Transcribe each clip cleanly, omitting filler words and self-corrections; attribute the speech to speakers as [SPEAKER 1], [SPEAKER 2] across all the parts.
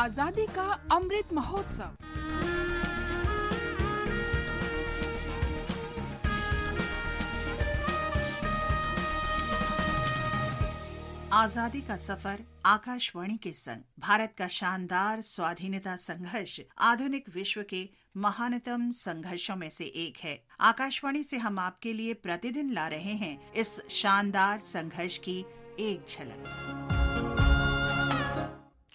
[SPEAKER 1] आजादी का अमृत महोत्सव।
[SPEAKER 2] आजादी का सफर आकाशवाणी के संग भारत का शानदार स्वाधीनता संघर्ष आधुनिक विश्व के महानतम संघर्षों में से एक है। आकाशवाणी से हम आपके लिए प्रतिदिन ला रहे हैं इस शानदार संघर्ष की एक झलक।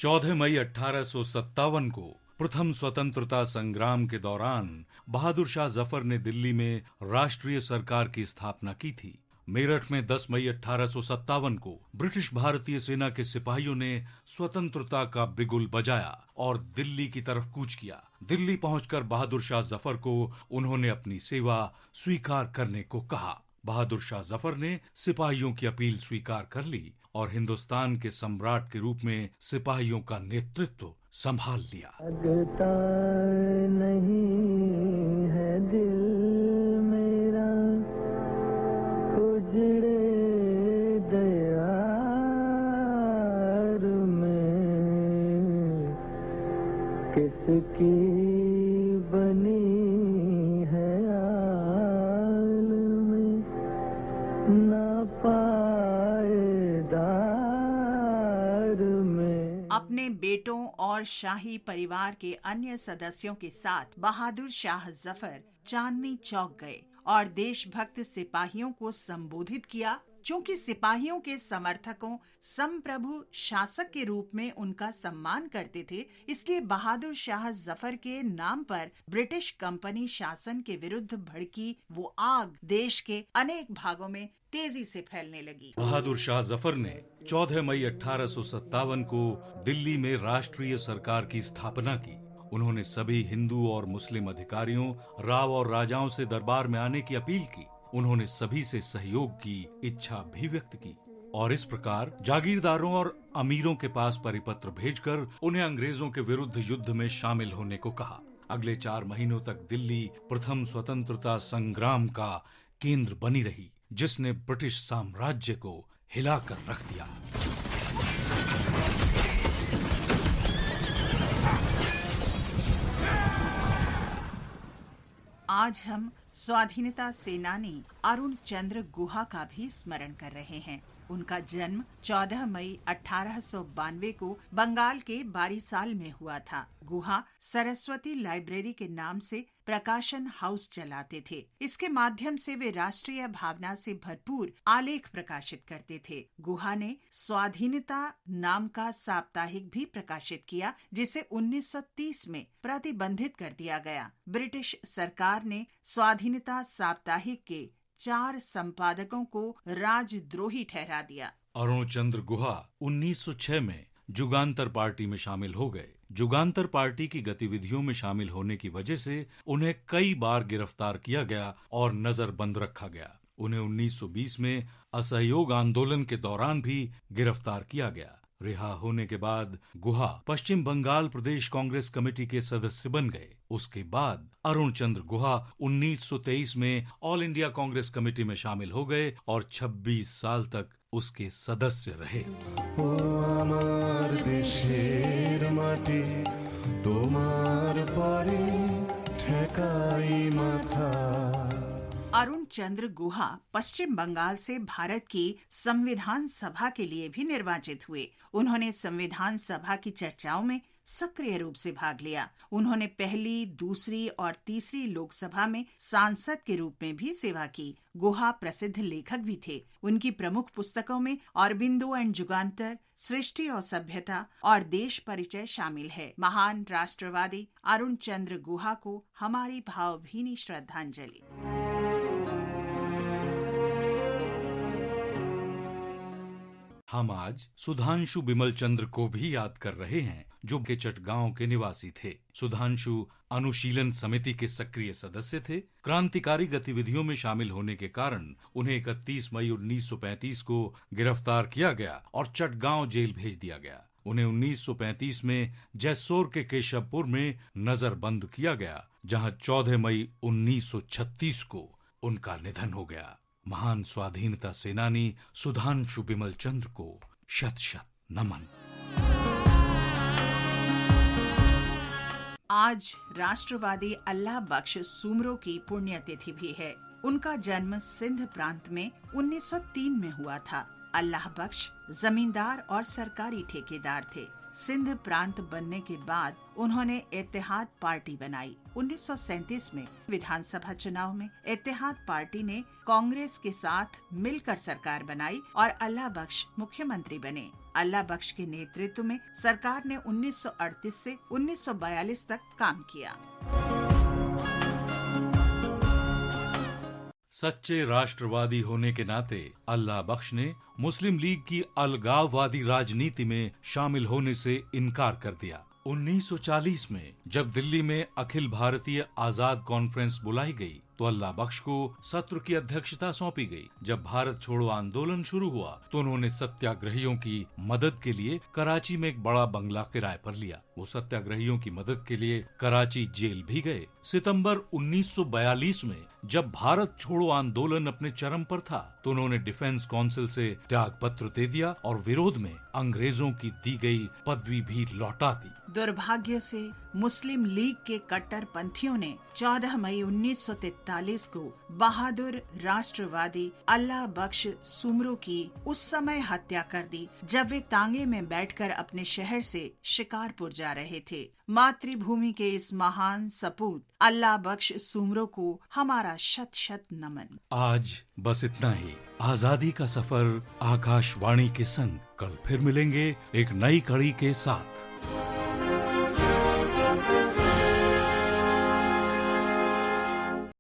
[SPEAKER 3] 14 मई 1857 को प्रथम स्वतंत्रता संग्राम के दौरान बहादुर शाह जफर ने दिल्ली में राष्ट्रीय सरकार की स्थापना की थी। मेरठ में 10 मई 1857 को ब्रिटिश भारतीय सेना के सिपाहियों ने स्वतंत्रता का बिगुल बजाया और दिल्ली की तरफ कूच किया। दिल्ली पहुंचकर बहादुर शाह जफर को उन्होंने अपनी सेवा स्वीकार करने को कहा। बहादुर शाह जफर ने सिपाहियों की अपील स्वीकार कर ली और हिंदुस्तान के सम्राट के रूप में सिपाहियों का नेतृत्व संभाल लिया।
[SPEAKER 4] नहीं है दिल मेरा उजड़े दयार में, किसकी बनी है आल में ना पायदार में।
[SPEAKER 2] अपने बेटों और शाही परिवार के अन्य सदस्यों के साथ बहादुर शाह जफर चांदनी चौक गए और देशभक्त सिपाहियों को संबोधित किया। चूंकि सिपाहियों के समर्थकों संप्रभु शासक के रूप में उनका सम्मान करते थे, इसलिए बहादुर शाह जफर के नाम पर ब्रिटिश कंपनी शासन के विरुद्ध भड़की वो आग देश के अनेक भागों में तेजी से फैलने लगी।
[SPEAKER 3] बहादुर शाह जफर ने 14 मई 1857 को दिल्ली में राष्ट्रीय सरकार की स्थापना की। उन्होंने सभी हिंदू और मुस्लिम अधिकारियों, राव और राजाओं से दरबार में आने की अपील की। उन्होंने सभी से सहयोग की इच्छा भी व्यक्त की और इस प्रकार जागीरदारों और अमीरों के पास परिपत्र भेजकर उन्हें अंग्रेजों के विरुद्ध युद्ध में शामिल होने को कहा। अगले 4 महीनों तक दिल्ली प्रथम स्वतंत्रता संग्राम का केंद्र बनी रही, जिसने ब्रिटिश साम्राज्य को हिलाकर रख दिया।
[SPEAKER 2] आज हम स्वाधीनता सेनानी अरुण चंद्र गुहा का भी स्मरण कर रहे हैं। उनका जन्म 14 मई 1892 को बंगाल के बारीसाल में हुआ था। गुहा सरस्वती लाइब्रेरी के नाम से प्रकाशन हाउस चलाते थे। इसके माध्यम से वे राष्ट्रीय भावना से भरपूर आलेख प्रकाशित करते थे। गुहा ने स्वाधीनता नाम का साप्ताहिक भी प्रकाशित किया, जिसे 1930 में प्रतिबंधित कर दिया गया। ब्रिटिश सरकार ने स्वाधीनता साप्ताहिक के 4 संपादकों को राजद्रोही ठहरा दिया।
[SPEAKER 3] अरुण चंद्र गुहा 1906 में जुगांतर पार्टी में शामिल हो गए। जुगांतर पार्टी की गतिविधियों में शामिल होने की वजह से उन्हें कई बार गिरफ्तार किया गया और नजरबंद रखा गया। उन्हें 1920 में असहयोग आंदोलन के दौरान भी गिरफ्तार किया गया। रिहा होने के बाद गुहा पश्चिम बंगाल प्रदेश कांग्रेस कमेटी के सदस्य बन गए। उसके बाद अरुण चंद्र गुहा 1923 में ऑल इंडिया कांग्रेस कमेटी में शामिल हो गए और 26 साल तक उसके सदस्य रहे।
[SPEAKER 4] ओ आमार देशेर माटी तोमार पारे ठेकाई माथा।
[SPEAKER 2] अरुण चंद्र गुहा पश्चिम बंगाल से भारत की संविधान सभा के लिए भी निर्वाचित हुए। उन्होंने संविधान सभा की चर्चाओं में सक्रिय रूप से भाग लिया। उन्होंने पहली, दूसरी और तीसरी लोकसभा में सांसद के रूप में भी सेवा की। गुहा प्रसिद्ध लेखक भी थे। उनकी प्रमुख पुस्तकों में अरबिंदो एंड जुगांतर, सृष्टि और सभ्यता और देश परिचय शामिल है। महान राष्ट्रवादी अरुण चंद्र गुहा को हमारी भावभीनी श्रद्धांजलि।
[SPEAKER 3] हम आज सुधांशु बिमल चंद्र को भी याद कर रहे हैं, जो के चटगांव के निवासी थे। सुधांशु अनुशीलन समिति के सक्रिय सदस्य थे। क्रांतिकारी गतिविधियों में शामिल होने के कारण उन्हें 31 मई 1935 को गिरफ्तार किया गया और चटगांव जेल भेज दिया गया। उन्हें 1935 में जैसोर के केशवपुर में नजरबंद किया गया, जहां 14 मई 1936 को उनका निधन हो गया। महान स्वाधीनता सेनानी सुधांशु बिमल चंद्र को शत शत नमन।
[SPEAKER 2] आज राष्ट्रवादी अल्लाह बख्श सूमरो की पुण्यतिथि भी है। उनका जन्म सिंध प्रांत में 1903 में हुआ था। अल्लाह बख्श जमींदार और सरकारी ठेकेदार थे। सिंध प्रांत बनने के बाद उन्होंने इत्तेहाद पार्टी बनाई। 1937 में विधानसभा चुनाव में इत्तेहाद पार्टी ने कांग्रेस के साथ मिलकर सरकार बनाई और अल्लाह बख्श मुख्यमंत्री बने। अल्लाह बख्श के नेतृत्व में सरकार ने 1938 से 1942 तक काम किया।
[SPEAKER 3] सच्चे राष्ट्रवादी होने के नाते अल्लाह बख्श ने मुस्लिम लीग की अलगाववादी राजनीति में शामिल होने से इनकार कर दिया। 1940 में जब दिल्ली में अखिल भारतीय आजाद कॉन्फ्रेंस बुलाई गई तो अल्लाह बख्श को सत्र की अध्यक्षता सौंपी गई। जब भारत छोड़ो आंदोलन शुरू हुआ तो उन्होंने सत्याग्रहियों की मदद के लिए कराची में एक बड़ा बंगला किराए पर लिया। वो सत्याग्रहियों की मदद के लिए कराची जेल भी गए। सितंबर 1942 में जब भारत छोड़ो आंदोलन अपने चरम पर था तो उन्होंने डिफेंस काउंसिल से त्याग पत्र दे दिया और विरोध में अंग्रेजों की दी गई पदवी भी लौटा दी।
[SPEAKER 2] दुर्भाग्य से मुस्लिम लीग के कट्टरपंथियों ने 14 मई 1943 को बहादुर राष्ट्रवादी अल्लाह बख्श सूमरो की उस समय हत्या कर दी जब वे तांगे में बैठकर अपने शहर से शिकारपुर जा रहे थे। मातृभूमि के इस महान सपूत अल्लाह बख्श सूमरो को हमारा शत शत नमन।
[SPEAKER 3] आज बस इतना ही। आजादी का सफर आकाशवाणी के संग कल फिर मिलेंगे एक नई कड़ी के साथ।